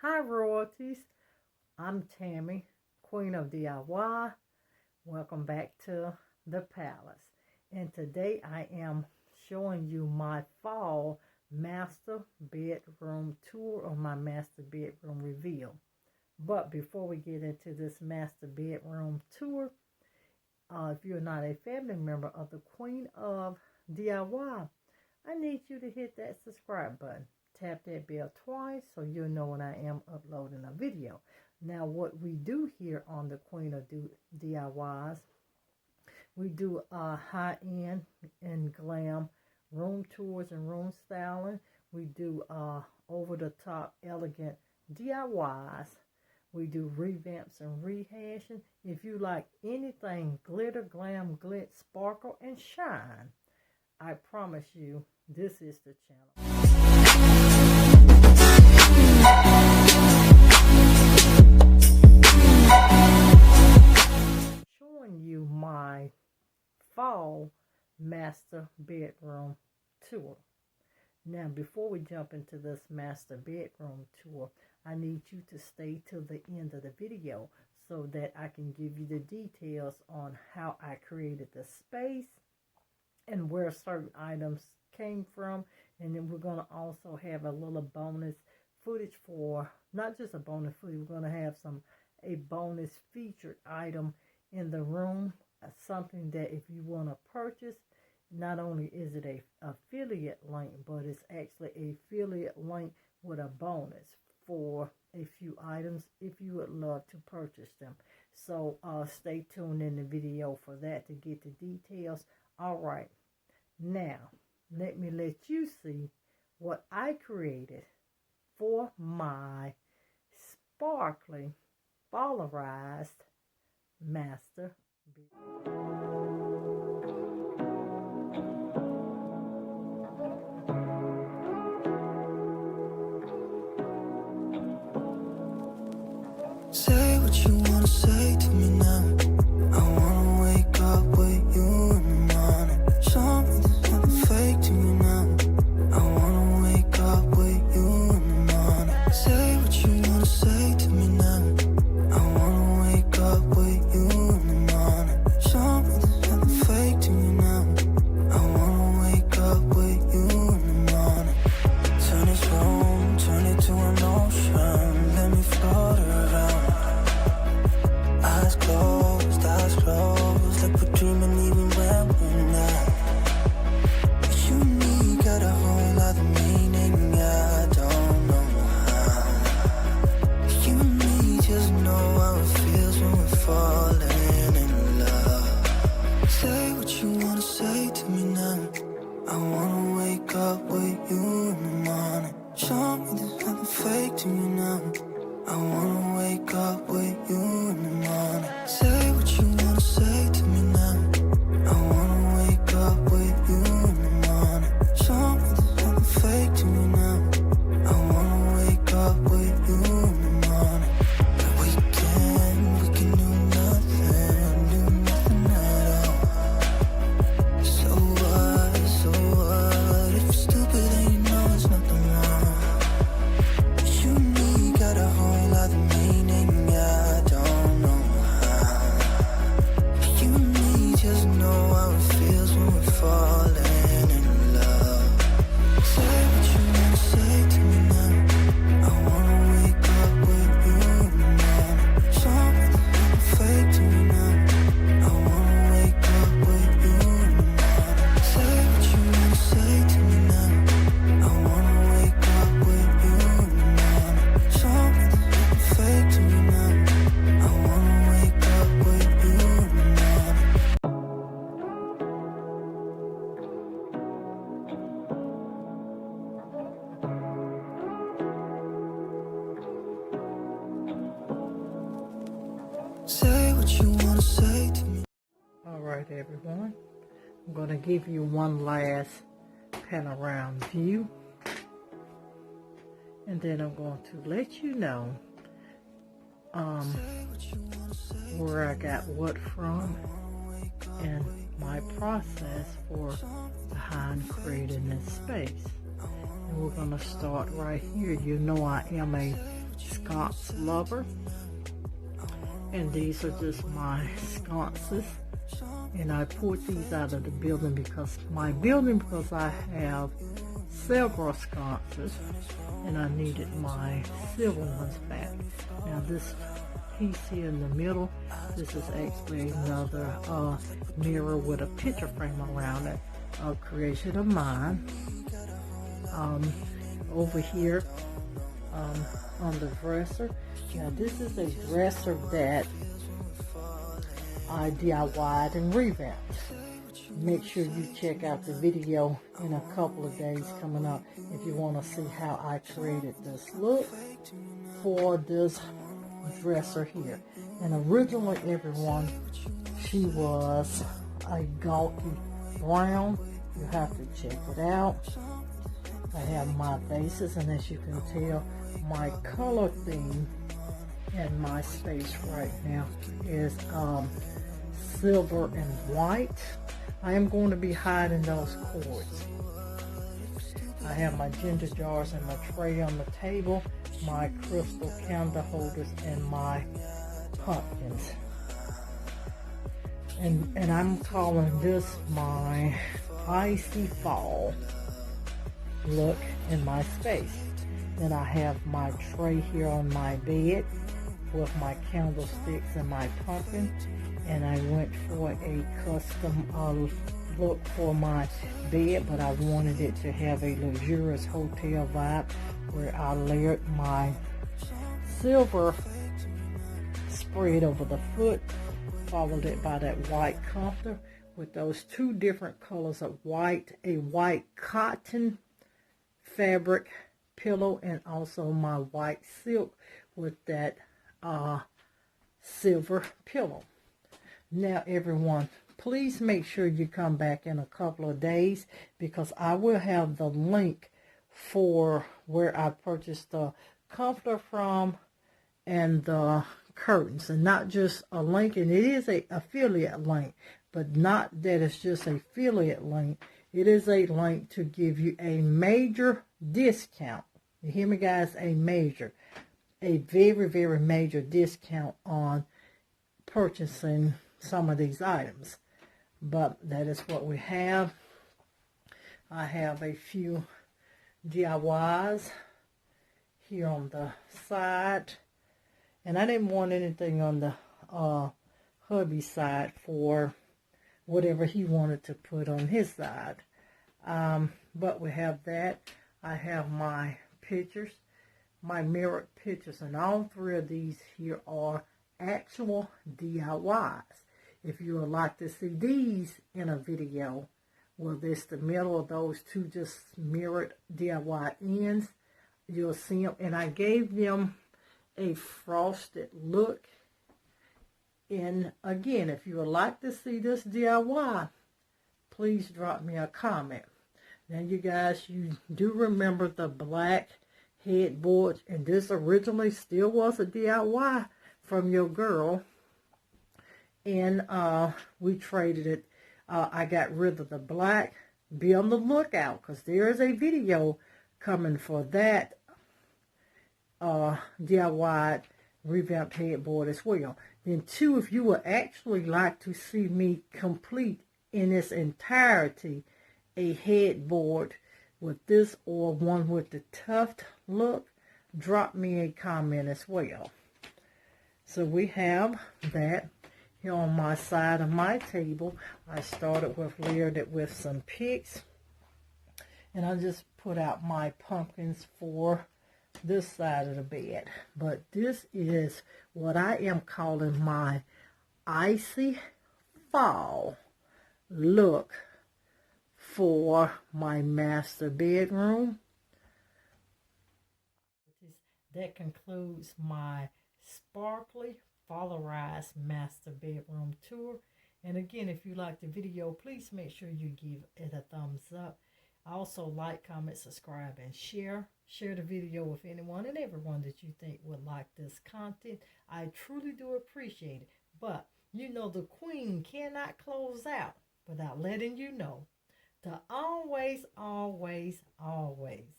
Hi royalties, I'm Tammy, Queen of DIY. Welcome back to the palace. And today I am showing you my fall master bedroom tour, or my master bedroom reveal. But before we get into this master bedroom tour, if you're not a family member of the Queen of DIY, I need you to hit that subscribe button. Tap that bell twice so you'll know when I am uploading a video. Now, what we do here on the Queen of DIYs, we do high-end and glam room tours and room styling. We do over-the-top elegant DIYs. We do revamps and rehashing. If you like anything glitter, glam, glitz, sparkle, and shine, I promise you this is the channel. Showing you my fall master bedroom tour. Now, before we jump into this master bedroom tour, I need you to stay till the end of the video so that I can give you the details on how I created the space and where certain items came from. And then we're going to also have a little bonus footage for, not just a bonus footage, we're going to have a bonus featured item in the room, something that if you want to purchase, not only is it a affiliate link, but it's actually a affiliate link with a bonus for a few items if you would love to purchase them. So stay tuned in the video for that to get the details. All right, now let me let you see what I created for my sparkling polarized master bedroom. Say what you wanna say to me now. I wanna wake up with you in the morning. Show me there's nothing fake to me now. I wanna wake up with you in the morning. Say what you wanna say to me now. I wanna wake up with you in the morning. Show me there's nothing fake to me now. I wanna wake up with you in the morning. Turn this room, turn it to an ocean. Let me float around. Eyes closed, like we're dreaming even when we're not. You and me got a whole lot of meaning, I don't know how. You and me just know how it feels when we're falling in love. Say what you wanna say to me now. I wanna wake up with you in the morning. Show me there's nothing fake to me now. I wanna wake up with you in the morning. Say what you wanna say to me now. I wanna wake up with you in the morning. Show me there's nothing fake to me now. I wanna wake up with you in the morning. We can do nothing at all. So what? If you're stupid then you know there's nothing wrong. You and me got a whole lot of meaning, I don't know how. You and me just know how it feels when we're falling in love. Say what you wanna say to me now. I wanna wake up with you in the morning. Show me there's nothing fake to me now. I wanna wake up with you in the morning. Say what you wanna say to me now. I wanna wake up with you in the morning. Show me there's nothing fake to me now. I wanna wake up with you in the morning. Say what you wanna say to me. All right, everyone. I'm going to give you one last pan around view. And then I'm going to let you know where I got what from and my process for behind creating this space. And we're going to start right here. You know I am a sconce lover. And these are just my sconces. And I pulled these out of the building because I have several sconces and I needed my silver ones back. Now this piece here in the middle, this is actually another mirror with a picture frame around it, a creation of mine. Over here on the dresser, now this is a dresser that I DIY'd and revamped. Make sure you check out the video in a couple of days coming up if you want to see how I created this look for this dresser here. And originally, everyone, she was a gawky brown. You have to check it out. I have my bases, and as you can tell, my color theme in my space right now is silver and white. I am going to be hiding those cords. I have my ginger jars and my tray on the table, my crystal candle holders, and my pumpkins. And I'm calling this my icy fall look in my space. Then I have my tray here on my bed with my candlesticks and my pumpkin. And I went for a custom look for my bed, but I wanted it to have a luxurious hotel vibe where I layered my silver spread over the foot, followed it by that white comforter with those two different colors of white, a white cotton fabric pillow, and also my white silk with that silver pillow. Now everyone, please make sure you come back in a couple of days because I will have the link for where I purchased the comforter from and the curtains, and not just a link, and it is a affiliate link, but not that it's just a affiliate link. It is a link to give you a major discount. You hear me, guys? A very, very major discount on purchasing some of these items. But that is what we have. I have a few DIYs here on the side, and I didn't want anything on the hubby side for whatever he wanted to put on his side. But we have that. I have my pictures, my mirrored pictures, and all three of these here are actual DIYs. If you would like to see these in a video, well, this the middle of those two just mirrored DIY ends, you'll see them. And I gave them a frosted look. And again, if you would like to see this DIY, please drop me a comment. Now, you guys, you do remember the black headboard, and this originally still was a DIY from your girl. And we traded it. I got rid of the black. Be on the lookout because there is a video coming for that DIY revamped headboard as well. Then two, if you would actually like to see me complete in its entirety a headboard with this or one with the tuft look, drop me a comment as well. So we have that. Here on my side of my table, I started with layered it with some picks. And I just put out my pumpkins for this side of the bed. But this is what I am calling my icy fall look for my master bedroom. That concludes my sparkly Polarized master bedroom tour. And again, if you like the video, please make sure you give it a thumbs up. Also, like, comment, subscribe, and share. Share the video with anyone and everyone that you think would like this content. I truly do appreciate it. But you know the queen cannot close out without letting you know to always, always, always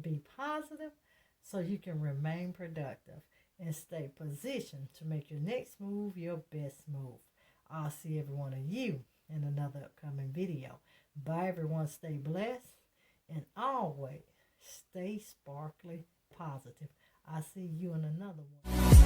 be positive, so you can remain productive and stay positioned to make your next move your best move. I'll see every one of you in another upcoming video. Bye everyone, stay blessed and always stay sparkly positive. I'll see you in another one.